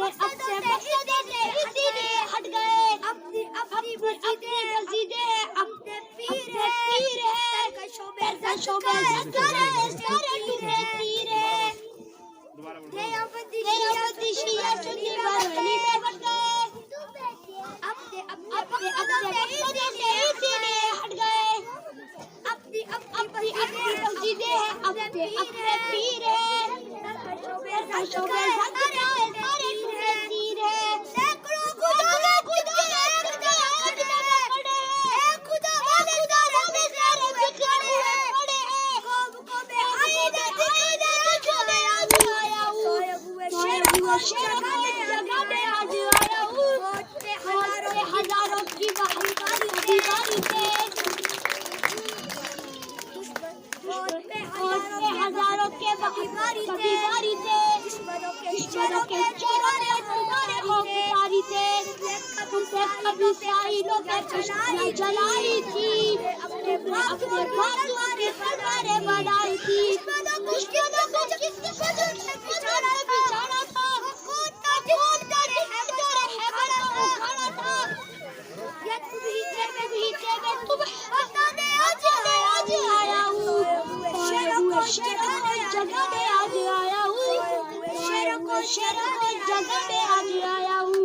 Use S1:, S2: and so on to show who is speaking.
S1: अपने मकसद से इसीलिए हट गए। अपनी मस्जिदें अपने पीर है, सरकशों में सारे टूटे तीर है। देवबंदी शिया सुन्नी बरेली में बट गए। अपने मकसद से इसीलिए हट गए। अपनी मस्जिदें हैं, अपने पीर है, सरकशों में सारे टूटे तीर है। सैकड़ों खुदा खुदा खुदा वाले सारे बिखरे हैं। कौम को मैं आई ना दिखाने आया हूँ। जगह में आज आया हूँ। हजारों की दीवारी पे हजारों के दीवारी थे। दुश्मनों के चोरों ने तुम्हारे औकारी थे। कभी साहिलों पे चश्मा जलाई थी। अपने बाजुओं की तलवारें बनाई थी। दुश्मनों को किसके बदन से बिछाना था। कौन डरे है बड़ा उखाड़ा था। ये तुम्ही थे मैं तुम्हें बताने आज आया हूँ। शेरों को जगह में आज आया हूँ। शेरों को जगह में आज आया हूँ।